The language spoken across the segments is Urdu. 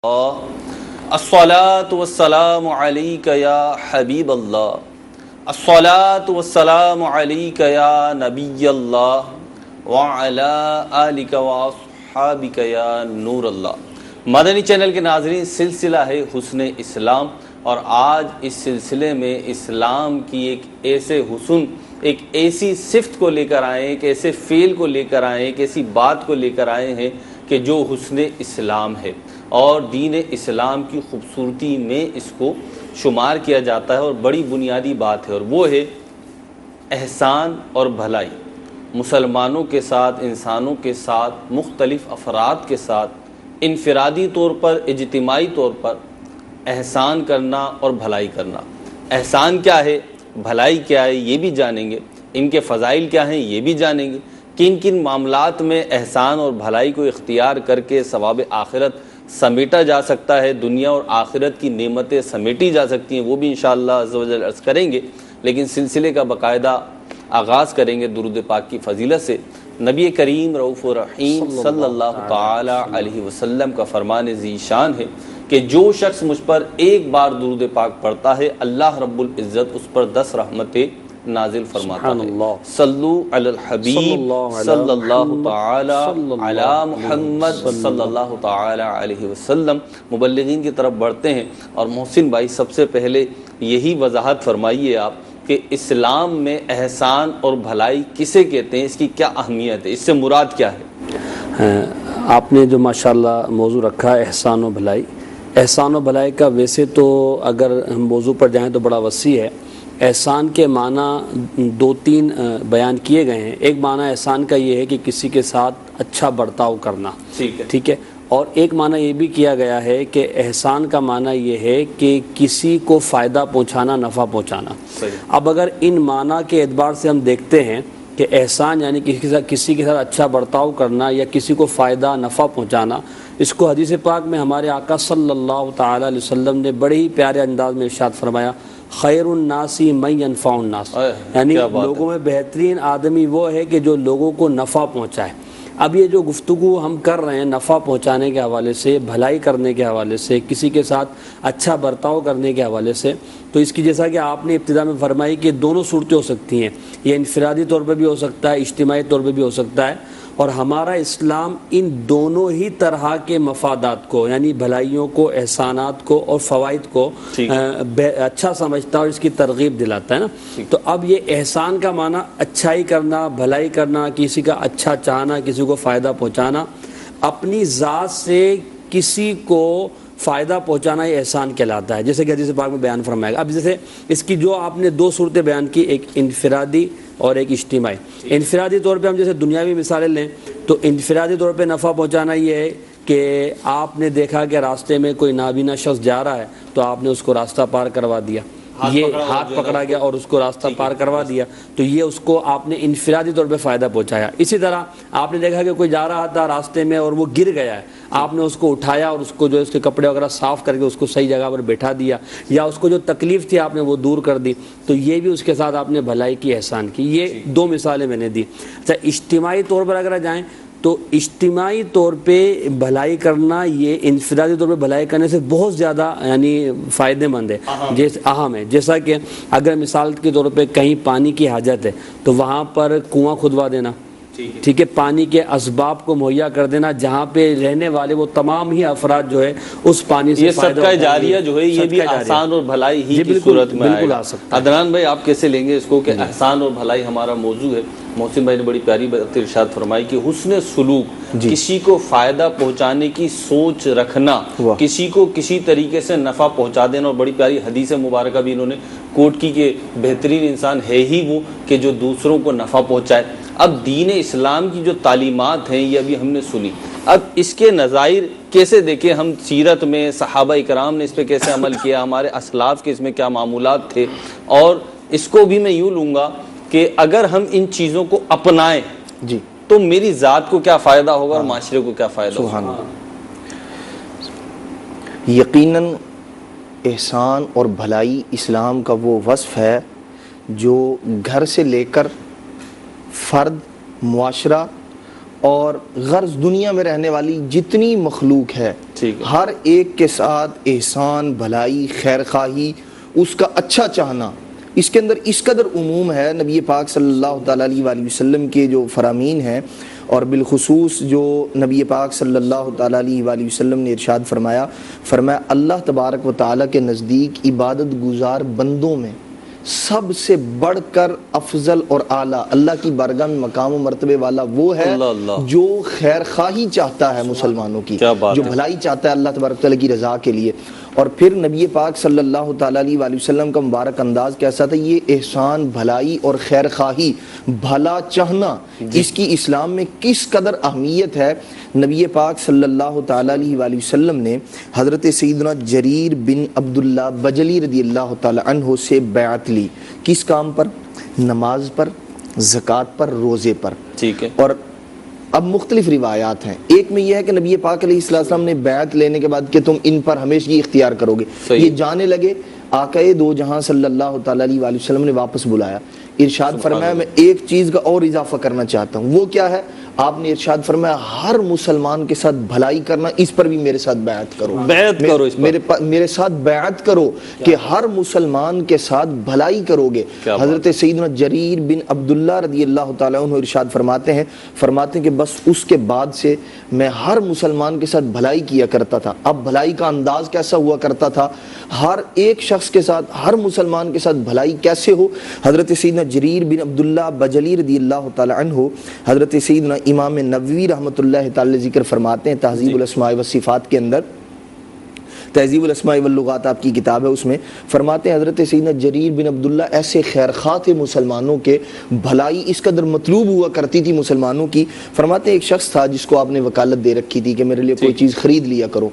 الصلاۃ والسلام علیک یا حبیب اللہ، الصلاۃ والسلام علیک یا نبی اللہ وعلی آلک واصحابک یا نور اللہ۔ مدنی چینل کے ناظرین، سلسلہ ہے حسن اسلام، اور آج اس سلسلے میں اسلام کی ایک ایسے حسن، ایک ایسی صفت کو لے کر آئے ہیں، ایک ایسے فعل کو لے کر آئے ہیں، ایک ایسی بات کو لے کر آئے ہیں کہ جو حسن اسلام ہے، اور دین اسلام کی خوبصورتی میں اس کو شمار کیا جاتا ہے، اور بڑی بنیادی بات ہے، اور وہ ہے احسان اور بھلائی۔ مسلمانوں کے ساتھ، انسانوں کے ساتھ، مختلف افراد کے ساتھ انفرادی طور پر، اجتماعی طور پر احسان کرنا اور بھلائی کرنا۔ احسان کیا ہے، بھلائی کیا ہے، یہ بھی جانیں گے، ان کے فضائل کیا ہیں یہ بھی جانیں گے، کن کن معاملات میں احسان اور بھلائی کو اختیار کر کے ثواب آخرت سمیٹا جا سکتا ہے، دنیا اور آخرت کی نعمتیں سمیٹی جا سکتی ہیں، وہ بھی انشاءاللہ عز و جل عرض کریں گے۔ لیکن سلسلے کا باقاعدہ آغاز کریں گے درود پاک کی فضیلت سے۔ نبی کریم رؤوف الرحیم صلی اللہ تعالی علیہ وسلم کا فرمان ذی شان ہے کہ جو شخص مجھ پر ایک بار درود پاک پڑھتا ہے، اللہ رب العزت اس پر 10 رحمتیں نازل فرماتا ہے۔ صلو علی الحبیب صلی اللہ تعالی علی محمد صلی اللہ تعالی علیہ وسلم۔ مبلغین کی طرف بڑھتے ہیں، اور محسن بھائی سب سے پہلے یہی وضاحت فرمائیے آپ کہ اسلام میں احسان اور بھلائی کسے کہتے ہیں، اس کی کیا اہمیت ہے، اس سے مراد کیا ہے؟ آپ نے جو ماشاءاللہ موضوع رکھا ہے احسان و بھلائی، احسان و بھلائی کا ویسے تو اگر ہم موضوع پر جائیں تو بڑا وسیع ہے۔ احسان کے معنی 2-3 بیان کیے گئے ہیں۔ ایک معنی احسان کا یہ ہے کہ کسی کے ساتھ اچھا برتاؤ کرنا، ٹھیک ہے، اور ایک معنی یہ بھی کیا گیا ہے کہ احسان کا معنی یہ ہے کہ کسی کو فائدہ پہنچانا، نفع پہنچانا۔ اب اگر ان معنی کے اعتبار سے ہم دیکھتے ہیں کہ احسان یعنی کسی کے ساتھ اچھا برتاؤ کرنا یا کسی کو فائدہ، نفع پہنچانا، اس کو حدیث پاک میں ہمارے آقا صلی اللہ تعالی علیہ وسلم نے بڑے ہی پیارے انداز میں ارشاد فرمایا، خیر الناس من ينفع الناس، یعنی لوگوں میں بہترین آدمی وہ ہے کہ جو لوگوں کو نفع پہنچائے۔ اب یہ جو گفتگو ہم کر رہے ہیں نفع پہنچانے کے حوالے سے، بھلائی کرنے کے حوالے سے، کسی کے ساتھ اچھا برتاؤ کرنے کے حوالے سے، تو اس کی جیسا کہ آپ نے ابتدا میں فرمائی کہ دونوں صورتیں ہو سکتی ہیں، یہ انفرادی طور پہ بھی ہو سکتا ہے، اجتماعی طور پہ بھی ہو سکتا ہے، اور ہمارا اسلام ان دونوں ہی طرح کے مفادات کو، یعنی بھلائیوں کو، احسانات کو اور فوائد کو اچھا سمجھتا ہے اور اس کی ترغیب دلاتا ہے نا۔ تو اب یہ احسان کا معنی اچھائی کرنا، بھلائی کرنا، کسی کا اچھا چاہنا، کسی کو فائدہ پہنچانا، اپنی ذات سے کسی کو فائدہ پہنچانا یہ احسان کہلاتا ہے، جیسے کہ حدیث پاک میں بیان فرمائے گا۔ اب جیسے اس کی جو آپ نے 2 صورتیں بیان کی، ایک انفرادی اور ایک اجتماعی۔ انفرادی طور پہ ہم جیسے دنیاوی مثالیں لیں تو انفرادی طور پہ نفع پہنچانا یہ ہے کہ آپ نے دیکھا کہ راستے میں کوئی نابینا شخص جا رہا ہے تو آپ نے اس کو راستہ پار کروا دیا، یہ ہاتھ پکڑا گیا اور اس کو راستہ پار کروا دیا، تو یہ اس کو آپ نے انفرادی طور پہ فائدہ پہنچایا۔ اسی طرح آپ نے دیکھا کہ کوئی جا رہا تھا راستے میں اور وہ گر گیا ہے، آپ نے اس کو اٹھایا اور اس کو جو اس کے کپڑے وغیرہ صاف کر کے اس کو صحیح جگہ پر بیٹھا دیا، یا اس کو جو تکلیف تھی آپ نے وہ دور کر دی، تو یہ بھی اس کے ساتھ آپ نے بھلائی کی، احسان کی۔ یہ 2 مثالیں میں نے دی۔ اچھا، اجتماعی طور پر اگر جائیں تو اجتماعی طور پہ بھلائی کرنا یہ انفرادی طور پہ بھلائی کرنے سے بہت زیادہ یعنی فائدے مند ہے، اہم ہے۔ جیسا کہ اگر مثال کے طور پہ کہیں پانی کی حاجت ہے تو وہاں پر کنواں کھدوا دینا، ٹھیک ہے، پانی کے اسباب کو مہیا کر دینا، جہاں پہ رہنے والے وہ تمام ہی افراد جو ہے اس پانی سے فائدہ صدقہ جاریہ جو ہے یہ بھی احسان اور بھلائی ہی کی صورت میں بالکل آ سکتا ہے۔ عدنان بھائی آپ کیسے لیں گے اس کو کہ احسان اور بھلائی ہمارا موضوع ہے؟ محسن بھائی نے بڑی پیاری بات ارشاد فرمائی کہ حسن سلوک، کسی کو فائدہ پہنچانے کی سوچ رکھنا، کسی کو کسی طریقے سے نفع پہنچا دینا، اور بڑی پیاری حدیث مبارکہ بھی انہوں نے کوٹ کی کہ بہترین انسان ہے ہی وہ کہ جو دوسروں کو نفع پہنچائے۔ اب دین اسلام کی جو تعلیمات ہیں یہ ابھی ہم نے سنی، اب اس کے نظائر کیسے دیکھیں ہم؟ سیرت میں صحابہ اکرام نے اس پہ کیسے عمل کیا، ہمارے اسلاف کے اس میں کیا معمولات تھے، اور اس کو بھی میں یوں لوں گا کہ اگر ہم ان چیزوں کو اپنائیں تو میری ذات کو کیا فائدہ ہوگا اور معاشرے کو کیا فائدہ ہوگا۔ یقیناً احسان اور بھلائی اسلام کا وہ وصف ہے جو گھر سے لے کر فرد، معاشرہ اور غرض دنیا میں رہنے والی جتنی مخلوق ہے ٹھیک ہے، ہر ایک کے ساتھ احسان، بھلائی، خیر خواہی، اس کا اچھا چاہنا، اس کے اندر اس قدر عموم ہے۔ نبی پاک صلی اللہ تعالیٰ علیہ وآلہ وسلم کے جو فرامین ہیں، اور بالخصوص جو نبی پاک صلی اللہ تعالیٰ علیہ وآلہ وسلم نے ارشاد فرمایا اللہ تبارک و تعالیٰ کے نزدیک عبادت گزار بندوں میں سب سے بڑھ کر افضل اور اعلیٰ اللہ کی بارگاہ میں مقام و مرتبے والا وہ ہے جو خیر خواہی چاہتا ہے مسلمانوں کی، جو بھلائی چاہتا ہے اللہ تبارک و تعالیٰ کی رضا کے لیے۔ اور پھر نبی پاک صلی اللہ تعالیٰ علیہ وآلہ وسلم کا مبارک انداز کیسا تھا؟ یہ احسان، بھلائی اور خیر خواہی، بھلا چاہنا، اس کی اسلام میں کس قدر اہمیت ہے۔ نبی پاک صلی اللہ تعالیٰ علیہ وآلہ وسلم نے حضرت سیدنا جریر بن عبداللہ بجلی رضی اللہ تعالیٰ عنہ سے بیعت لی، کس کام پر؟ نماز پر، زکوٰۃ پر، روزے پر۔ ٹھیک ہے، اور اب مختلف روایات ہیں، ایک میں یہ ہے کہ نبی پاک علیہ السلام نے بیعت لینے کے بعد کہ تم ان پر ہمیشگی اختیار کرو گے، یہ جانے لگے، آقائے دو جہاں صلی اللہ تعالیٰ علیہ وآلہ وسلم نے واپس بلایا، ارشاد فرمایا میں ایک چیز کا اور اضافہ کرنا چاہتا ہوں، وہ کیا ہے؟ آپ نے ارشاد فرمایا ہر مسلمان کے ساتھ بھلائی کرنا، اس پر بھی میرے ساتھ بیعت کرو، بیعت کرو، اس پر میرے ساتھ بیعت کرو کہ ہر مسلمان کے ساتھ بھلائی کرو گے۔ حضرت سیدنا جریر بن عبداللہ رضی اللہ تعالیٰ عنہ ارشاد فرماتے ہیں کہ بس اس کے بعد سے میں ہر مسلمان کے ساتھ بھلائی کیا کرتا تھا۔ اب بھلائی کا انداز کیسا ہوا کرتا تھا؟ ہر ایک شخص کے ساتھ، ہر مسلمان کے ساتھ بھلائی کیسے ہو؟ حضرت سیدنا جریر بن عبداللہ بجلی رضی اللہ تعالیٰ عنہ حضرت سیدنا امام نووی رحمۃ اللہ تعالی ذکر فرماتے ہیں تہذیب الاسماء والصفات کے اندر، تہذیب الاسماء واللغات آپ کی کتاب ہے، اس میں فرماتے ہیں حضرت سیدنا جریر بن عبداللہ ایسے خیر خواہ تھے مسلمانوں کے، بھلائی اس قدر مطلوب ہوا کرتی تھی مسلمانوں کی۔ فرماتے ہیں ایک شخص تھا جس کو آپ نے وکالت دے رکھی تھی کہ میرے لیے کوئی چیز خرید لیا کرو،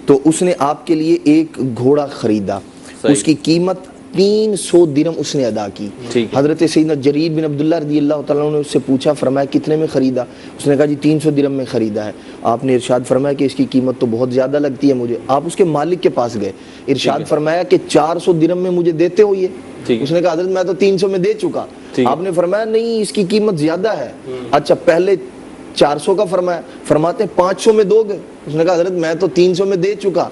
تو اس نے آپ کے لیے ایک گھوڑا خریدا، اس کی قیمت 300 درہم اس نے ادا کی۔ حضرت سیدنا جریر بن عبداللہ رضی اللہ تعالیٰ عنہ نے اس سے پوچھا، فرمایا کتنے میں خریدا؟ اس نے کہا جی 300 درہم میں خریدا ہے۔ آپ نے ارشاد فرمایا کہ اس کی قیمت تو بہت زیادہ لگتی ہے مجھے۔ آپ اس کے مالک کے پاس گئے، ارشاد فرمایا کہ 400 درہم میں مجھے دیتے ہو یہ؟ اس نے کہا حضرت میں تو 300 میں دے چکا۔ آپ نے فرمایا نہیں، اس کی قیمت زیادہ ہے۔ اچھا پہلے 400 کا فرمایا، فرماتے ہیں 500 میں دو گے؟ اس نے کہا حضرت میں تو 300 میں دے چکا۔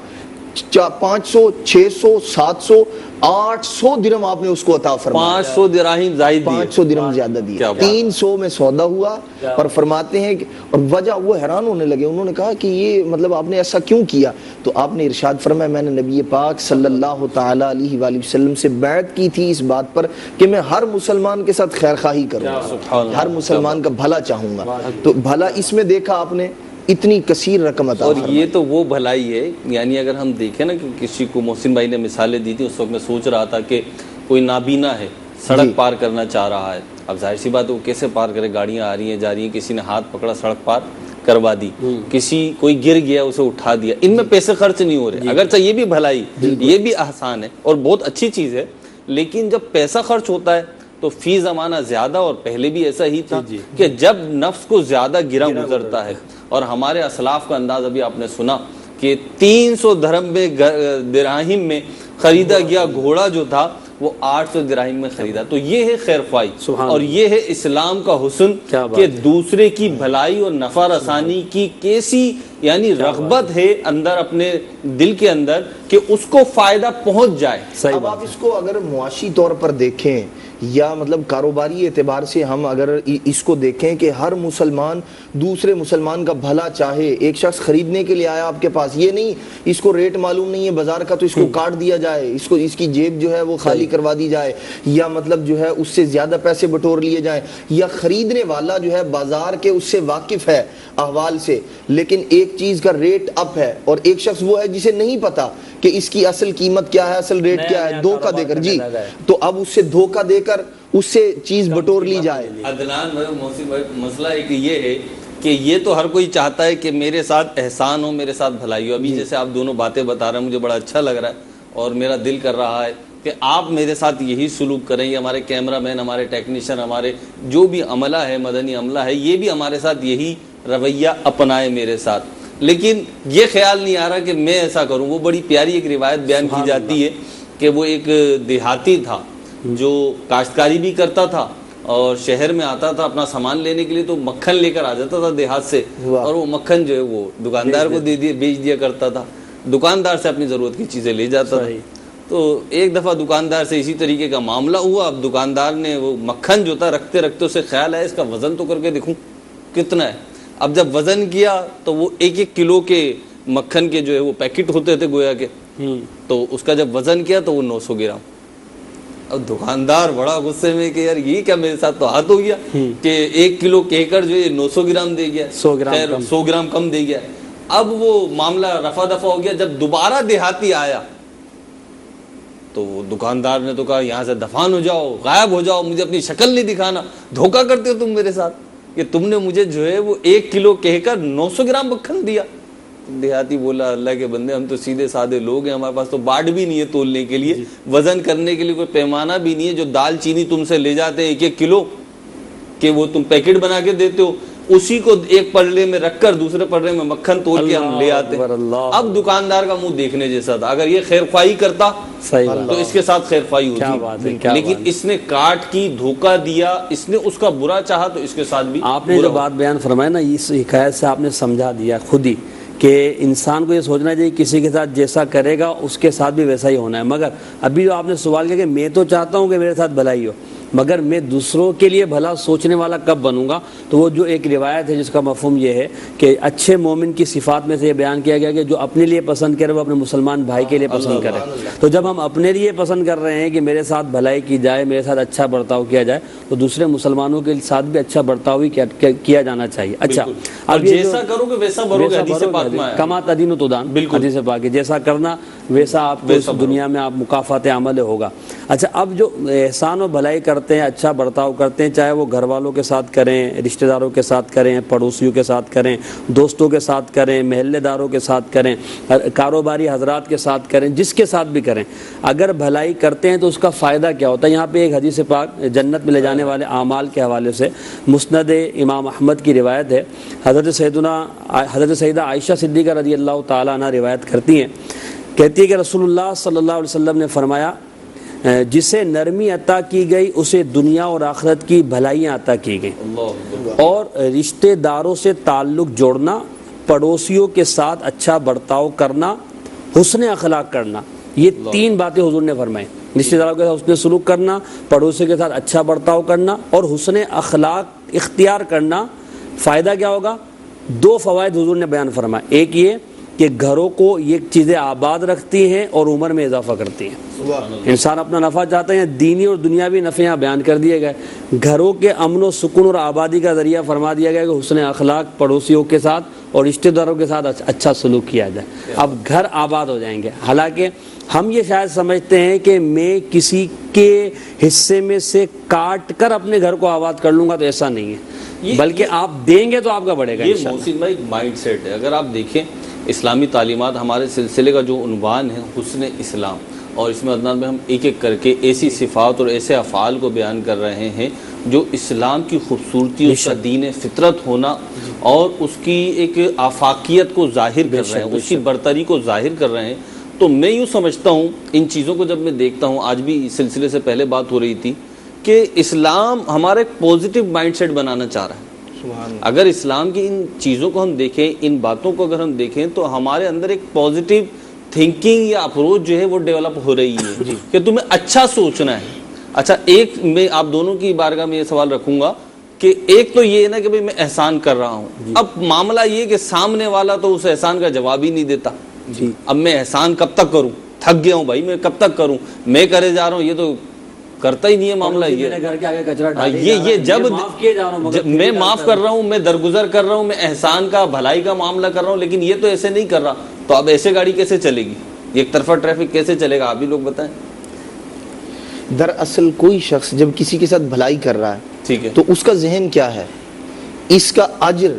500، 600، 700، 800 درہم آپ نے اس کو عطا فرمایا، 500 دراہیم زائد دیے، 500 درہم زیادہ دیا، 300 میں سودا ہوا۔ اور فرماتے ہیں اور وجہ، وہ حیران ہونے لگے، انہوں نے کہا کہ یہ مطلب آپ نے ایسا کیوں کیا؟ تو آپ نے ارشاد فرمایا میں نے نبی پاک صلی اللہ تعالیٰ علیہ وآلہ وسلم سے بیعت کی تھی اس بات پر کہ میں ہر مسلمان کے ساتھ خیر خواہی کروں گا، ہر مسلمان کا بھلا چاہوں گا۔ تو بھلا اس میں دیکھا آپ نے اتنی کثیر رقم عطا اور یہ تو وہ بھلائی ہے، یعنی اگر ہم دیکھیں نا کہ کسی کو، محسن بھائی نے مثالیں دی تھی، اس وقت میں سوچ رہا تھا کہ کوئی نابینا ہے، سڑک پار کرنا چاہ رہا ہے، اب ظاہر سی بات ہے وہ کیسے پار کرے؟ گاڑیاں آ رہی ہیں جا رہی ہیں، کسی نے ہاتھ پکڑا سڑک پار کروا دی، کوئی گر گیا اسے اٹھا دیا، ان میں پیسے خرچ نہیں ہو رہے۔ اگرچہ یہ بھی بھلائی، یہ بھی احسان ہے اور بہت اچھی چیز ہے، لیکن جب پیسہ خرچ ہوتا ہے تو فی زمانہ زیادہ، اور پہلے بھی ایسا ہی تھا کہ جب نفس کو زیادہ گرا گزرتا ہے، اور ہمارے اسلاف کا انداز ابھی آپ نے سنا کہ 300 دراہیم میں خریدا گیا گھوڑا جو تھا وہ 800 دراہیم میں خریدا۔ تو یہ ہے خیر خواہی، اور یہ ہے اسلام کا حسن کہ دوسرے کی بھلائی اور نفع رسانی کی کیسی یعنی رغبت ہے اندر، اپنے دل کے اندر، کہ اس کو فائدہ پہنچ جائے۔ اب آپ اس کو اگر معاشی طور پر دیکھیں یا مطلب کاروباری اعتبار سے ہم اگر اس کو دیکھیں کہ ہر مسلمان دوسرے مسلمان کا بھلا چاہے، ایک شخص خریدنے کے لیے آیا آپ کے پاس، یہ نہیں اس کو ریٹ معلوم نہیں ہے بازار کا تو اس کو کاٹ دیا جائے، اس کی جیب جو ہے وہ خالی کروا دی جائے، یا مطلب جو ہے اس سے زیادہ پیسے بٹور لیے جائیں، یا خریدنے والا جو ہے بازار کے اس سے واقف ہے احوال سے، لیکن ایک چیز کا ریٹ اپ ہے، اور ایک شخص وہ ہے جسے نہیں پتا کہ اس کی اصل قیمت کیا ہے، اصل ریٹ کیا ہے، دھوکہ دے کر جی، تو اب اس سے دھوکہ دے کر اس سے چیز بٹور لی جائے۔ عدنان بھائی، محسن بھائی، مسئلہ ایک یہ ہے کہ یہ تو ہر کوئی چاہتا ہے کہ میرے ساتھ احسان ہو، میرے ساتھ بھلائی ہو۔ ابھی جیسے آپ دونوں باتیں بتا رہے ہیں مجھے بڑا اچھا لگ رہا ہے، اور میرا دل کر رہا ہے کہ آپ میرے ساتھ یہی سلوک کریں، یہ ہمارے کیمرہ مین، ہمارے ٹیکنیشین، ہمارے جو بھی عملہ ہے، مدنی عملہ ہے، یہ بھی ہمارے ساتھ یہی رویہ اپنائے میرے ساتھ۔ لیکن یہ خیال نہیں آ رہا کہ میں ایسا کروں۔ وہ بڑی پیاری ایک روایت بیان کی جاتی ہے کہ وہ ایک دیہاتی تھا جو کاشتکاری بھی کرتا تھا اور شہر میں آتا تھا اپنا سامان لینے کے لیے تو مکھن لے کر آ جاتا تھا دیہات سے, اور وہ مکھن جو ہے وہ دکاندار کو بیچ دیا کرتا تھا, دکاندار سے اپنی ضرورت کی چیزیں لے جاتا تھا. تو ایک دفعہ دکاندار سے اسی طریقے کا معاملہ ہوا. اب دکاندار نے وہ مکھن جو تھا رکھتے رکھتے اسے خیال آیا اس کا وزن تو کر کے دیکھوں کتنا ہے. اب جب وزن کیا تو وہ 1-1 کلو کے مکھن کے جو ہے وہ پیکٹ ہوتے تھے گویا کے, تو اس کا جب وزن کیا تو وہ 900 گرام. اب دکاندار بڑا غصے میں کہ یار یہ کیا میرے ساتھ تو ہاتھ ہو گیا کہ 1 کلو کہہ کر جو یہ 900 گرام دے گیا, 100 گرام کم دے گیا. اب وہ معاملہ رفع دفع ہو گیا. جب دوبارہ دیہاتی آیا تو دکاندار نے تو کہا یہاں سے دفان ہو جاؤ, غائب ہو جاؤ, مجھے اپنی شکل نہیں دکھانا, دھوکہ کرتے ہو تم میرے ساتھ کہ تم نے مجھے جو ہے وہ 1 کلو کہہ کر 900 گرام مکھن دیا. دیہاتی بولا اللہ کے بندے ہم تو سیدھے سادے لوگ ہیں, ہمارے پاس تو باڑ بھی نہیں ہے تولنے کے لیے, وزن کرنے کے لیے کوئی پیمانہ بھی نہیں ہے. جو دال چینی تم سے لے جاتے ہیں 1-1 کلو کہ وہ تم پیکٹ بنا کے دیتے ہو, اسی کو ایک پلڑے میں رکھ کر دوسرے پلڑے میں مکھن تول کے ہم لے آتے. اب دکاندار کا منہ دیکھنے جیسا تھا. اگر یہ خیر خواہی کرتا تو اس کے ساتھ خیر خواہی ہوتی, لیکن اس نے کاٹ کی, دھوکہ دیا, اس نے اس کا برا چاہا تو اس کے ساتھ بھی. آپ نے جو بات بیان فرمایا نا, اس حکایت سے آپ نے سمجھا دیا خود ہی کہ انسان کو یہ سوچنا چاہیے کسی کے ساتھ جیسا کرے گا اس کے ساتھ بھی ویسا ہی ہونا ہے. مگر ابھی جو آپ نے سوال کیا کہ میں تو چاہتا ہوں کہ میرے ساتھ بھلائی ہو, مگر میں دوسروں کے لیے بھلا سوچنے والا کب بنوں گا. تو وہ جو ایک روایت ہے جس کا مفہوم یہ ہے کہ اچھے مومن کی صفات میں سے یہ بیان کیا گیا کہ جو اپنے لیے پسند کرے وہ اپنے مسلمان بھائی کے لیے پسند کرے. تو جب ہم اپنے لیے پسند کر رہے ہیں کہ میرے ساتھ بھلائی کی جائے, میرے ساتھ اچھا برتاؤ کیا جائے, تو دوسرے مسلمانوں کے ساتھ بھی اچھا برتاؤ ہی کیا جانا چاہیے. اچھا, اب جیسا کرو گے ویسا بھرو گے, حدیث پاک میں ہے کما تدین تدان, حدیث پاک ہے جیسا کرنا ویسا آپ کو اس دنیا میں آپ مکافات عمل ہوگا. اچھا, اب جو احسان و بھلائی کرتے ہیں, اچھا برتاؤ کرتے ہیں, چاہے وہ گھر والوں کے ساتھ کریں, رشتہ داروں کے ساتھ کریں, پڑوسیوں کے ساتھ کریں, دوستوں کے ساتھ کریں, محلے داروں کے ساتھ کریں, کاروباری حضرات کے ساتھ کریں, جس کے ساتھ بھی کریں, اگر بھلائی کرتے ہیں تو اس کا فائدہ کیا ہوتا ہے. یہاں پہ ایک حدیث پاک جنت میں لے جانے والے اعمال کے حوالے سے مسند امام احمد کی روایت ہے. حضرت سیدہ عائشہ صدیقہ رضی اللہ تعالیٰ عنہ روایت کرتی ہیں, کہتی ہے کہ رسول اللہ صلی اللہ علیہ وسلم نے فرمایا جسے نرمی عطا کی گئی اسے دنیا اور آخرت کی بھلائیاں عطا کی گئیں, اور رشتہ داروں سے تعلق جوڑنا, پڑوسیوں کے ساتھ اچھا برتاؤ کرنا, حسن اخلاق کرنا, یہ 3 باتیں حضور نے فرمائی. رشتہ داروں کے ساتھ حسن سلوک کرنا, پڑوسیوں کے ساتھ اچھا برتاؤ کرنا, اور حسن اخلاق اختیار کرنا. فائدہ کیا ہوگا؟ 2 فوائد حضور نے بیان فرمائے. ایک یہ کہ گھروں کو یہ چیزیں آباد رکھتی ہیں اور عمر میں اضافہ کرتی ہیں. انسان اپنا نفع چاہتا ہے, دینی اور دنیاوی نفع یہاں بیان کر دیے گئے. گھروں کے امن و سکون اور آبادی کا ذریعہ فرما دیا گیا کہ حسن اخلاق پڑوسیوں کے ساتھ اور رشتہ داروں کے ساتھ اچھا سلوک کیا جائے. اب گھر آباد ہو جائیں گے. حالانکہ ہم یہ شاید سمجھتے ہیں کہ میں کسی کے حصے میں سے کاٹ کر اپنے گھر کو آباد کر لوں گا, تو ایسا نہیں ہے, بلکہ آپ دیں گے تو آپ کا بڑھے گا. یہ محسن بھائی مائنڈ سیٹ ہے. اگر آپ دیکھیں اسلامی تعلیمات, ہمارے سلسلے کا جو عنوان ہے حسن اسلام, اور اس میں عدنان میں ہم ایک ایک کر کے ایسی صفات اور ایسے افعال کو بیان کر رہے ہیں جو اسلام کی خوبصورتی, اس کا دین فطرت ہونا اور اس کی ایک آفاقیت کو ظاہر کر رہے ہیں, اس کی برتری کو ظاہر کر رہے ہیں. تو میں یوں سمجھتا ہوں ان چیزوں کو جب میں دیکھتا ہوں, آج بھی اس سلسلے سے پہلے بات ہو رہی تھی کہ اسلام ہمارا ایک پازیٹیو مائنڈ سیٹ بنانا چاہ رہا ہے. اگر اسلام کی ان چیزوں کو ہم دیکھیں, ان باتوں کو اگر ہم دیکھیں, تو ہمارے اندر ایک پازیٹیو تھنکنگ یا اپروچ جو ہے وہ ڈیولپ ہو رہی ہے کہ تمہیں اچھا سوچنا ہے. اچھا, ایک میں آپ دونوں کی بارگاہ میں یہ سوال رکھوں گا کہ ایک تو یہ ہے نا کہ بھئی میں احسان کر رہا ہوں, اب معاملہ یہ کہ سامنے والا تو اس احسان کا جواب ہی نہیں دیتا. اب میں احسان کب تک کروں, تھک گیا ہوں بھائی, میں کب تک کروں, میں کرے جا رہا ہوں, یہ تو کرتا ہی نہیں ہے معاملہ. یہ جب میں معاف کر رہا ہوں, میں درگزر کر رہا ہوں, میں احسان کا بھلائی کا معاملہ کر رہا ہوں, لیکن یہ تو ایسے نہیں کر رہا, تو اب ایسے گاڑی کیسے چلے گی, ایک طرفہ ٹریفک کیسے چلے گا, آپ بھی لوگ بتائیں. دراصل کوئی شخص جب کسی کے ساتھ بھلائی کر رہا ہے, ٹھیک ہے, تو اس کا ذہن کیا ہے, اس کا اجر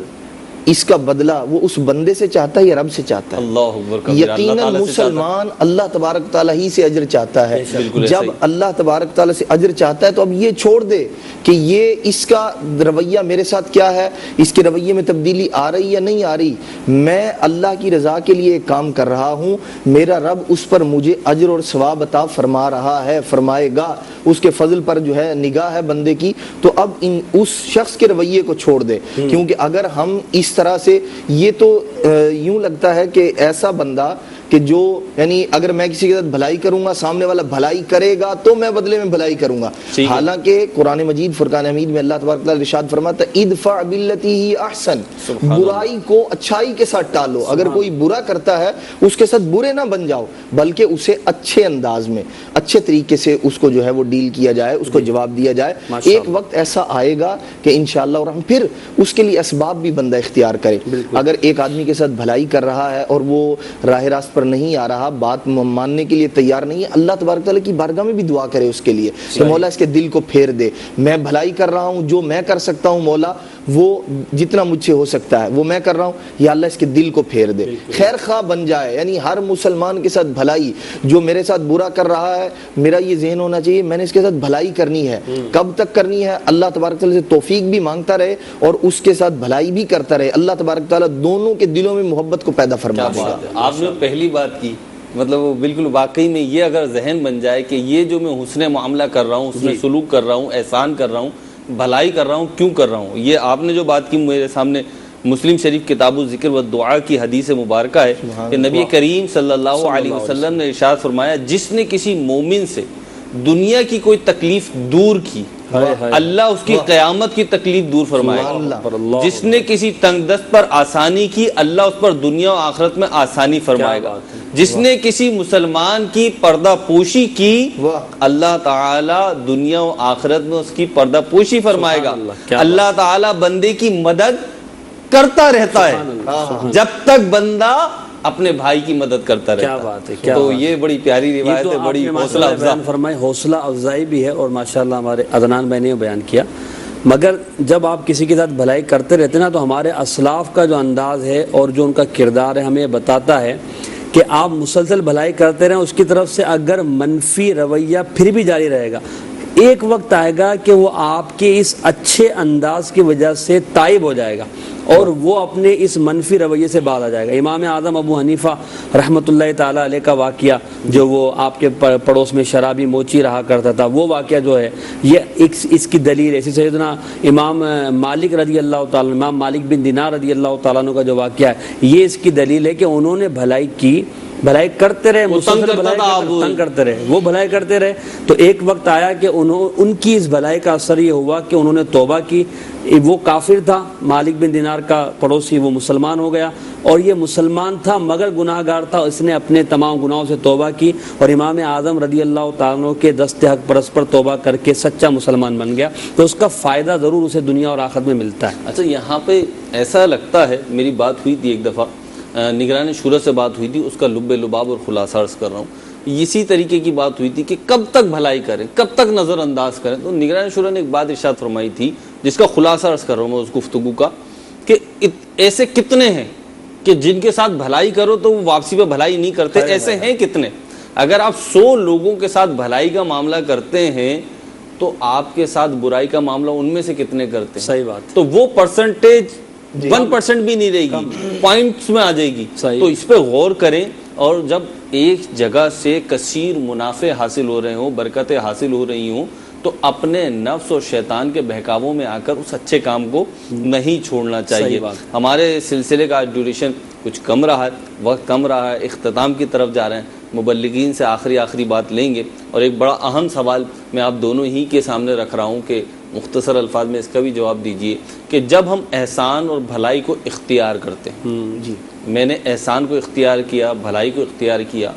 اس کا بدلہ وہ اس بندے سے چاہتا ہے یا رب سے چاہتا ہے؟ اللہ اکبر کبیرہ، اللہ یقیناً تعالیٰ سے مسلمان اللہ تبارک تعالیٰ ہی سے اجر چاہتا ہے۔ بالکل جب صحیح۔ اللہ تبارک تعالیٰ سے اجر چاہتا ہے تو اب یہ چھوڑ دے کہ یہ اس کا رویہ میرے ساتھ کیا ہے، اس کے رویے میں تبدیلی آ رہی یا نہیں آ رہی، میں اللہ کی رضا کے لیے ایک کام کر رہا ہوں، میرا رب اس پر مجھے اجر اور ثواب عطا فرما رہا ہے، فرمائے گا، اس کے فضل پر جو ہے نگاہ ہے بندے کی، تو اب اس شخص کے رویے کو چھوڑ دے۔ کیونکہ اگر ہم اس طرح سے، یہ تو یوں لگتا ہے کہ ایسا بندہ کہ جو یعنی اگر میں کسی کے ساتھ بھلائی کروں گا، سامنے والا بھلائی کرے گا تو میں بدلے میں بھلائی کروں گا، حالانکہ قرآن مجید فرقان حمید میں اللہ تبارک تعالیٰ ارشاد فرماتا ہے ادفع باللتی ہی احسن، برائی کو اچھائی کے ساتھ ٹالو، اگر کوئی برا کرتا ہے اس کے ساتھ برے نہ بن جاؤ، بلکہ اسے اچھے انداز میں اچھے طریقے سے اس کو جو ہے وہ ڈیل کیا جائے، اس کو جواب دیا جائے۔ ایک وقت ایسا آئے گا کہ انشاءاللہ اور ہم پھر اس کے لیے اسباب بھی بندہ اختیار کرے۔ اگر ایک آدمی کے ساتھ بھلائی کر رہا ہے اور وہ راہ راست پر نہیں آ رہا، بات ماننے کے لیے تیار نہیں ہے، اللہ تبارک تعالیٰ کی بارگاہ میں بھی دعا کرے اس کے لیے کہ مولا اس کے دل کو پھیر دے، میں بھلائی کر رہا ہوں، جو میں کر سکتا ہوں مولا وہ جتنا مجھ سے ہو سکتا ہے وہ میں کر رہا ہوں، یا اللہ اس کے دل کو پھیر دے، خیر خواہ بن جائے۔ یعنی ہر مسلمان کے ساتھ بھلائی، جو میرے ساتھ برا کر رہا ہے میرا یہ ذہن ہونا چاہیے میں نے اس کے ساتھ بھلائی کرنی ہے۔ کب تک کرنی ہے؟ اللہ تبارک تعالیٰ سے توفیق بھی مانگتا رہے اور اس کے ساتھ بھلائی بھی کرتا رہے، اللہ تبارک تعالیٰ دونوں کے دلوں میں محبت کو پیدا فرما دے گا۔ آپ نے پہلی بات کی، مطلب وہ بالکل واقعی میں یہ اگر ذہن بن جائے کہ یہ جو میں حسن معاملہ کر رہا ہوں، حسن سلوک کر رہا ہوں، احسان کر رہا ہوں، بھلائی کر رہا ہوں، کیوں کر رہا ہوں؟ یہ آپ نے جو بات کی میرے سامنے مسلم شریف کتاب الذکر و دعا کی حدیث مبارکہ ہے کہ نبی کریم صلی اللہ علیہ وسلم نے ارشاد فرمایا جس نے کسی مومن سے دنیا کی کوئی تکلیف دور کی اللہ اس کی قیامت کی تکلیف دور فرمائے گا، جس نے کسی تنگ دست پر آسانی کی اللہ اس پر دنیا و آخرت میں آسانی فرمائے گا، جس نے کسی مسلمان کی پردہ پوشی کی اللہ تعالی دنیا و آخرت میں اس کی پردہ پوشی فرمائے گا۔ اللہ تعالی بندے کی مدد کرتا رہتا ہے جب تک بندہ اپنے بھائی کی مدد کرتا رہتا ہے۔ کیا بات ہے، تو یہ بڑی پیاری روایت ہے، بڑی حوصلہ افزائی فرمائی، حوصلہ افزائی بھی ہے، اور ماشاءاللہ ہمارے عدنان بھائی نے بیان کیا۔ مگر جب آپ کسی کے ساتھ بھلائی کرتے رہتے نا تو ہمارے اسلاف کا جو انداز ہے اور جو ان کا کردار ہے ہمیں بتاتا ہے کہ آپ مسلسل بھلائی کرتے رہیں، اس کی طرف سے اگر منفی رویہ پھر بھی جاری رہے گا، ایک وقت آئے گا کہ وہ آپ کے اس اچھے انداز کی وجہ سے تائب ہو جائے گا اور وہ اپنے اس منفی رویے سے باز آ جائے گا۔ امام اعظم ابو حنیفہ رحمۃ اللہ تعالیٰ علیہ کا واقعہ، جو وہ آپ کے پڑوس میں شرابی موچی رہا کرتا تھا، وہ واقعہ جو ہے یہ اس کی دلیل ہے۔ سیدنا امام مالک رضی اللہ تعالیٰ، امام مالک بن دینار رضی اللہ تعالیٰ عنہ کا جو واقعہ ہے، یہ اس کی دلیل ہے کہ انہوں نے بھلائی کی، بھلائی کرتے رہے، مسلسل بھلائی کرتے رہے، وہ بھلائی کرتے رہے، تو ایک وقت آیا کہ ان کی اس بھلائی کا اثر یہ ہوا کہ انہوں نے توبہ کی۔ وہ کافر تھا، مالک بن دینار کا پڑوسی، وہ مسلمان ہو گیا، اور یہ مسلمان تھا مگر گناہ گار تھا، اس نے اپنے تمام گناہوں سے توبہ کی اور امام اعظم رضی اللہ تعالیٰ کے دست حق پرست پر توبہ کر کے سچا مسلمان بن گیا، تو اس کا فائدہ ضرور اسے دنیا اور آخرت میں ملتا ہے۔ اچھا، یہاں پہ ایسا لگتا ہے، میری بات ہوئی تھی ایک دفعہ نگران شورا سے بات ہوئی تھی، اس کا لب لباب اور خلاصہ عرض کر رہا ہوں، اسی طریقے کی بات ہوئی تھی کہ کب تک بھلائی کریں، کب تک نظر انداز کریں، تو نگران شورا نے ایک بات ارشاد فرمائی تھی جس کا خلاصہ عرض کر رہا ہوں میں اس گفتگو کا، کہ ایسے کتنے ہیں کہ جن کے ساتھ بھلائی کرو تو وہ واپسی پہ بھلائی نہیں کرتے، ایسے ہیں کتنے؟ اگر آپ 100 لوگوں کے ساتھ بھلائی کا معاملہ کرتے ہیں تو آپ کے ساتھ برائی کا معاملہ ان میں سے کتنے کرتے ہیں؟ صحیح بات، تو وہ پرسنٹیج 1% بھی نہیں رہے گی، پوائنٹس میں آ جائے گی۔ تو اس پہ غور کریں، اور جب ایک جگہ سے کثیر منافع حاصل ہو رہے ہوں، برکتیں حاصل ہو رہی ہوں، تو اپنے نفس اور شیطان کے بہکاووں میں آ کر اس اچھے کام کو نہیں چھوڑنا چاہیے۔ ہمارے سلسلے کا ڈیوریشن کچھ کم رہا ہے، وقت کم رہا ہے، اختتام کی طرف جا رہے ہیں، مبلغین سے آخری بات لیں گے، اور ایک بڑا اہم سوال میں آپ دونوں ہی کے سامنے رکھ رہا ہوں کہ مختصر الفاظ میں اس کا بھی جواب دیجئے کہ جب ہم احسان اور بھلائی کو اختیار کرتے ہیں، جی میں نے احسان کو اختیار کیا، بھلائی کو اختیار کیا،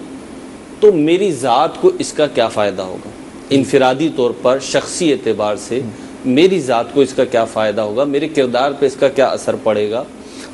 تو میری ذات کو اس کا کیا فائدہ ہوگا؟ انفرادی طور پر شخصی اعتبار سے میری ذات کو اس کا کیا فائدہ ہوگا؟ میرے کردار پہ اس کا کیا اثر پڑے گا؟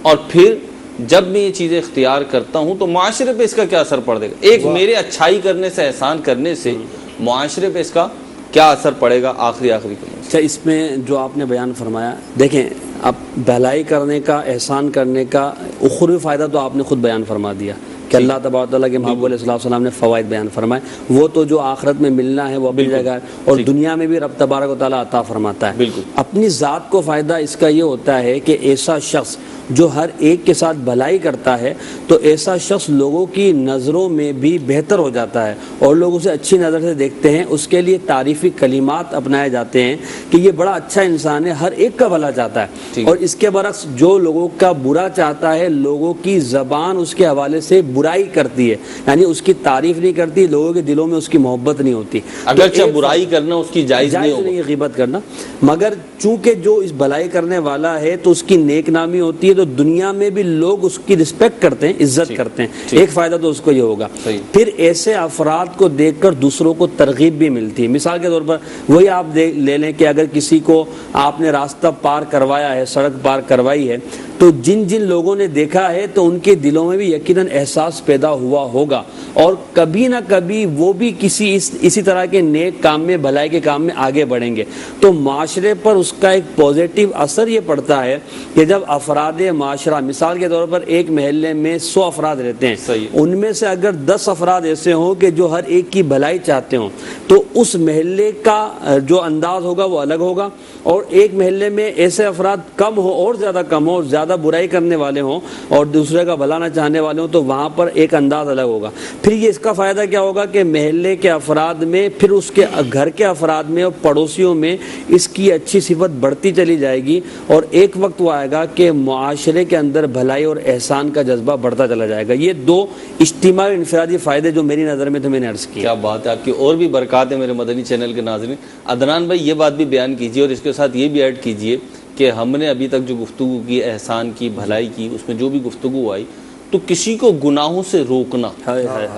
اور پھر جب میں یہ چیزیں اختیار کرتا ہوں تو معاشرے پہ اس کا کیا اثر پڑے گا؟ ایک میرے اچھائی کرنے سے، احسان کرنے سے معاشرے پہ اس کا کیا اثر پڑے گا؟ آخری اچھا، اس میں جو آپ نے بیان فرمایا، دیکھیں اب بھلائی کرنے کا، احسان کرنے کا اخروی فائدہ تو آپ نے خود بیان فرما دیا کہ اللہ تبارک و تعالیٰ کے محبوب علیہ السلام نے فوائد بیان فرمائے، وہ تو جو آخرت میں ملنا ہے وہ مل جائے گا، اور دنیا میں بھی رب تبارک و تعالیٰ عطا فرماتا ہے۔ اپنی ذات کو فائدہ اس کا یہ ہوتا ہے کہ ایسا شخص جو ہر ایک کے ساتھ بھلائی کرتا ہے تو ایسا شخص لوگوں کی نظروں میں بھی بہتر ہو جاتا ہے اور لوگ اسے اچھی نظر سے دیکھتے ہیں، اس کے لیے تعریفی کلمات اپنائے جاتے ہیں کہ یہ بڑا اچھا انسان ہے، ہر ایک کا بھلا چاہتا ہے۔ اور اس کے برعکس جو لوگوں کا برا چاہتا ہے، لوگوں کی زبان اس کے حوالے سے برائی کرتی ہے، یعنی اس کی تعریف نہیں کرتی، لوگوں کے دلوں میں اس کی محبت نہیں ہوتی، اگرچہ برائی کرنا اس کی جائز نہیں، غیبت کرنا، مگر چونکہ جو اس بھلائی کرنے والا ہے تو اس کی نیک نامی ہوتی ہے، تو دنیا میں بھی لوگ اس کی رسپیکٹ کرتے ہیں، عزت کرتے ہیں۔ ایک فائدہ تو اس کو یہ ہوگا، پھر ایسے افراد کو دیکھ کر دوسروں کو ترغیب بھی ملتی ہے۔ مثال کے طور پر وہی آپ لے لیں کہ اگر کسی کو آپ نے راستہ پار کروایا ہے، سڑک پار کروائی ہے، تو جن جن لوگوں نے دیکھا ہے تو ان کے دلوں میں بھی یقیناً احساس پیدا ہوا ہوگا، اور کبھی نہ کبھی وہ بھی کسی اسی طرح کے نیک کام میں، بھلائی کے کام میں آگے بڑھیں گے، تو معاشرے پر اس کا ایک پازیٹیو اثر یہ پڑتا ہے کہ جب افراد معاشرہ، مثال کے طور پر ایک محلے میں 100 افراد رہتے ہیں، ان میں سے اگر 10 افراد ایسے ہوں کہ جو ہر ایک کی بھلائی چاہتے ہوں، تو اس محلے کا جو انداز ہوگا وہ الگ ہوگا، اور ایک محلے میں ایسے افراد کم ہو اور زیادہ کم ہو، زیادہ برائی کرنے والے ہوں اور دوسرے کا بھلا نہ چاہنے والے ہوں، تو وہاں پر ایک انداز الگ ہوگا۔ پھر یہ اس کا فائدہ کیا ہوگا کہ محلے کے افراد میں، پھر اس کے گھر کے افراد میں اور پڑوسیوں میں اس کی اچھی صفت بڑھتی چلی جائے گی، اور ایک وقت وہ آئے گا کہ معاشرے کے اندر بھلائی اور احسان کا جذبہ بڑھتا چلا جائے گا۔ یہ دو اجتماعی انفرادی فائدے جو میری نظر میں تو میں نے عرض کیا۔ کیا بات ہے، آپ کی اور بھی برکات ہیں میرے مدنی چینل کے ناظرین۔ عدنان بھائی یہ بات بھی بیان کیجیے اور اس کے ساتھ یہ بھی ایڈ کیجیے کہ ہم نے ابھی تک جو گفتگو کی، احسان کی، بھلائی کی، اس میں جو بھی گفتگو آئی، تو کسی کو گناہوں سے روکنا،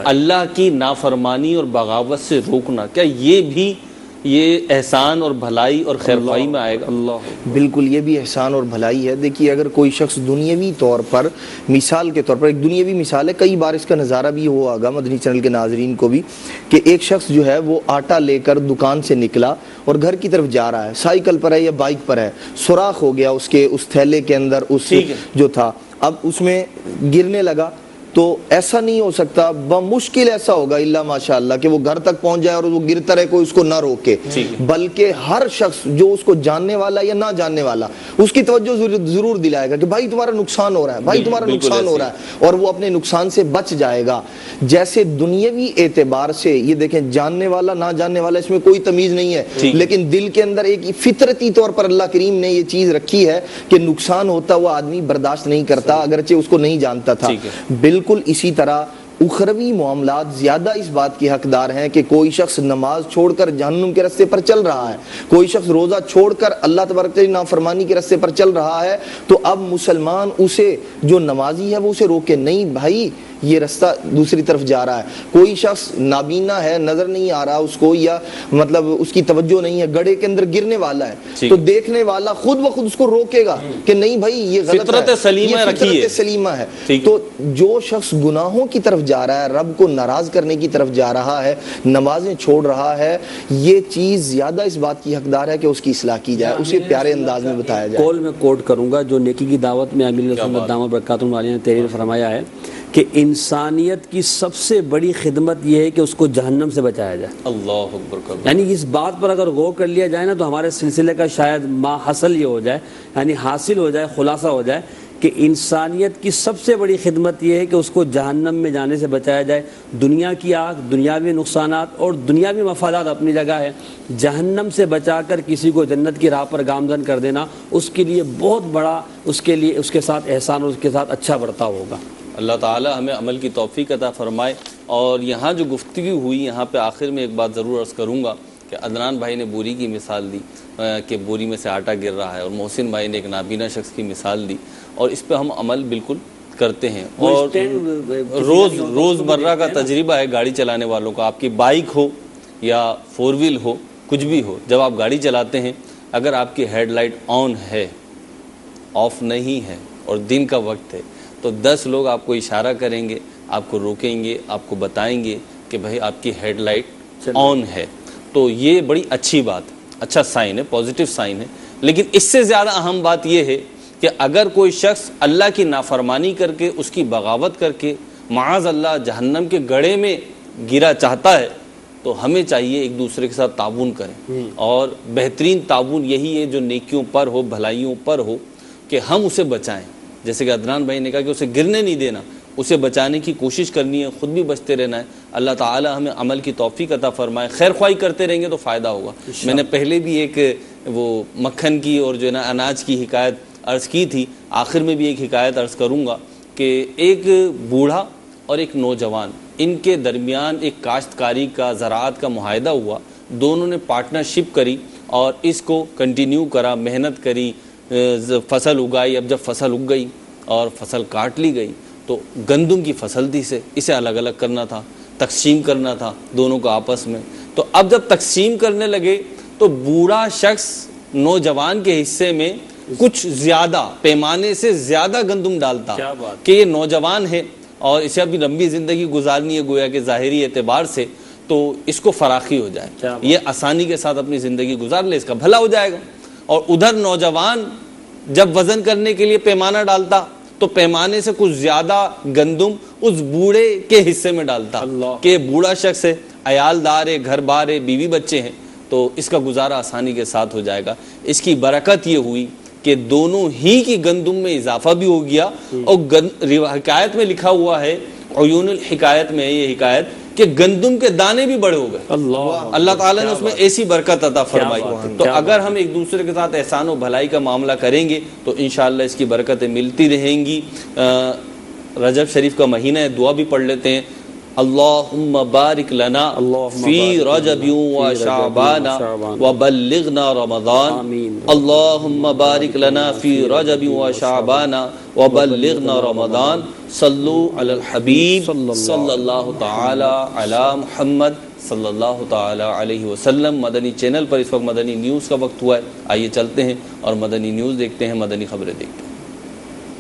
اللہ کی نافرمانی اور بغاوت سے روکنا، کیا یہ بھی یہ احسان اور بھلائی اور خیر خواہی میں آئے گا؟ بالکل، یہ بھی احسان اور بھلائی ہے۔ دیکھیے اگر کوئی شخص دنیاوی طور پر، مثال کے طور پر ایک دنیاوی مثال ہے، کئی بار اس کا نظارہ بھی ہوا ہوگا مدنی چینل کے ناظرین کو بھی، کہ ایک شخص جو ہے وہ آٹا لے کر دکان سے نکلا اور گھر کی طرف جا رہا ہے، سائیکل پر ہے یا بائک پر ہے، سوراخ ہو گیا اس کے اس تھیلے کے اندر اس جو تھا، اب اس میں گرنے لگا، تو ایسا نہیں ہو سکتا، بمشکل ایسا ہوگا الا ماشاءاللہ کہ وہ گھر تک پہنچ جائے اور وہ گرتا رہے، کوئی اس کو نہ روکے، بلکہ ہر شخص جو اس کو جاننے والا یا نہ جاننے والا اس کی توجہ ضرور دلائے گا کہ بھائی تمہارا نقصان ہو رہا ہے، بھائی تمہارا نقصان ہو رہا ہے، اور وہ اپنے نقصان سے بچ جائے گا۔ جیسے دنیاوی اعتبار سے یہ دیکھیں، جاننے والا نہ جاننے والا اس میں کوئی تمیز نہیں ہے، لیکن دل کے اندر ایک فطرتی طور پر اللہ کریم نے یہ چیز رکھی ہے کہ نقصان ہوتا ہوا آدمی برداشت نہیں کرتا، اگرچہ اس کو نہیں جانتا تھا۔ بالکل اسی طرح اخروی معاملات زیادہ اس بات کی حقدار ہیں کہ کوئی شخص نماز چھوڑ کر جہنم کے راستے پر چل رہا ہے، کوئی شخص روزہ چھوڑ کر اللہ تبارک تعالیٰ کی نافرمانی کے راستے پر چل رہا ہے، تو اب مسلمان اسے، جو نمازی ہے وہ اسے روکے نہیں، بھائی یہ رستہ دوسری طرف جا رہا ہے۔ کوئی شخص نابینا ہے، نظر نہیں آ رہا اس کو، یا مطلب اس کی توجہ نہیں ہے، گڑھے کے اندر گرنے والا ہے، تو دیکھنے والا خود بخود اس کو روکے گا کہ نہیں بھائی یہ غلط ہے، فطرت سلیمہ ہے۔ تو جو شخص گناہوں کی طرف جا رہا ہے، رب کو ناراض کرنے کی طرف جا رہا ہے، نمازیں چھوڑ رہا ہے، یہ چیز زیادہ اس بات کی حقدار ہے کہ اس کی اصلاح کی جائے، اسے پیارے انداز میں بتایا جائے۔ قول میں کوٹ کروں گا جو نیکی کی دعوت میں امیر سنت دامت برکاتہ عالیہ نے تحریر فرمایا ہے کہ انسانیت کی سب سے بڑی خدمت یہ ہے کہ اس کو جہنم سے بچایا جائے۔ اللہ اکبر۔ یعنی اس بات پر اگر غور کر لیا جائے نا تو ہمارے سلسلے کا شاید حاصل یہ ہو جائے، یعنی حاصل ہو جائے، خلاصہ ہو جائے کہ انسانیت کی سب سے بڑی خدمت یہ ہے کہ اس کو جہنم میں جانے سے بچایا جائے۔ دنیا کی آگ، دنیاوی نقصانات اور دنیاوی مفادات اپنی جگہ ہے، جہنم سے بچا کر کسی کو جنت کی راہ پر گامزن کر دینا اس کے لیے بہت بڑا، اس کے لیے اس کے ساتھ احسان اور اس کے ساتھ اچھا برتاؤ ہوگا۔ اللہ تعالی ہمیں عمل کی توفیق عطا فرمائے۔ اور یہاں جو گفتگو ہوئی، یہاں پہ آخر میں ایک بات ضرور عرض کروں گا کہ عدنان بھائی نے بوری کی مثال دی کہ بوری میں سے آٹا گر رہا ہے، اور محسن بھائی نے ایک نابینا شخص کی مثال دی، اور اس پہ ہم عمل بالکل کرتے ہیں، اور روز مرہ کا تجربہ ہے گاڑی چلانے والوں کا، آپ کی بائک ہو یا 4 ویل ہو، کچھ بھی ہو، جب آپ گاڑی چلاتے ہیں اگر آپ کی ہیڈ لائٹ آن ہے، آف نہیں ہے اور دن کا وقت ہے، تو 10 لوگ آپ کو اشارہ کریں گے، آپ کو روکیں گے، آپ کو بتائیں گے کہ بھائی آپ کی ہیڈ لائٹ آن ہے، تو یہ بڑی اچھی بات، اچھا سائن ہے، پازیٹیو سائن ہے۔ لیکن اس سے زیادہ اہم بات یہ ہے کہ اگر کوئی شخص اللہ کی نافرمانی کر کے، اس کی بغاوت کر کے معاذ اللہ جہنم کے گڑھے میں گرا چاہتا ہے تو ہمیں چاہیے ایک دوسرے کے ساتھ تعاون کریں، اور بہترین تعاون یہی ہے جو نیکیوں پر ہو، بھلائیوں پر ہو، کہ ہم اسے بچائیں. جیسے کہ عدنان بھائی نے کہا کہ اسے گرنے نہیں دینا، اسے بچانے کی کوشش کرنی ہے، خود بھی بچتے رہنا ہے. اللہ تعالی ہمیں عمل کی توفیق عطا فرمائے. خیر خواہی کرتے رہیں گے تو فائدہ ہوگا. میں نے پہلے بھی ایک وہ مکھن کی اور جو ہے نا اناج کی حکایت عرض کی تھی، آخر میں بھی ایک حکایت عرض کروں گا کہ ایک بوڑھا اور ایک نوجوان، ان کے درمیان ایک کاشتکاری کا، زراعت کا معاہدہ ہوا. دونوں نے پارٹنرشپ کری اور اس کو کنٹینیو کرا، محنت کری، فصل اگائی. اب جب فصل اگ گئی اور فصل کاٹ لی گئی تو گندم کی فصل تھی، اسے الگ الگ کرنا تھا، تقسیم کرنا تھا دونوں کو آپس میں. تو اب جب تقسیم کرنے لگے تو بوڑھا شخص نوجوان کے حصے میں کچھ زیادہ، پیمانے سے زیادہ گندم ڈالتا کہ یہ نوجوان ہے اور اسے ابھی لمبی زندگی گزارنی ہے، گویا کہ ظاہری اعتبار سے، تو اس کو فراخی ہو جائے، یہ آسانی کے ساتھ اپنی زندگی گزار لے، اس کا بھلا ہو جائے گا. اور ادھر نوجوان جب وزن کرنے کے لیے پیمانہ ڈالتا تو پیمانے سے کچھ زیادہ گندم اس بوڑھے کے حصے میں ڈالتا کہ یہ بوڑھا شخص ہے، عیال دار ہے، گھر بار ہے، بیوی بچے ہیں، تو اس کا گزارا آسانی کے ساتھ ہو جائے گا. اس کی برکت یہ ہوئی کہ دونوں ہی کی گندم میں اضافہ بھی ہو گیا. اور حکایت میں لکھا ہوا ہے، عیون الحکایت میں یہ حکایت، کہ گندم کے دانے بھی بڑے ہو گئے. اللہ تعالیٰ نے اس میں ایسی برکت عطا فرمائی. تو اگر ہم ایک دوسرے کے ساتھ احسان و بھلائی کا معاملہ کریں گے تو انشاءاللہ اس کی برکتیں ملتی رہیں گی. رجب شریف کا مہینہ ہے، دعا بھی پڑھ لیتے ہیں. اللہم بارک لنا فی رجب و شعبان وبلغنا رمضان. اللہم بارک لنا فی رجب و شعبان وبلغنا رمضان. صلو علی الحبیب صلی اللہ تعالی علی محمد صلی اللہ تعالی علیہ وسلم. مدنی چینل پر اس وقت مدنی نیوز کا وقت ہوا ہے. آئیے چلتے ہیں اور مدنی نیوز دیکھتے ہیں، مدنی خبریں دیکھتے ہیں.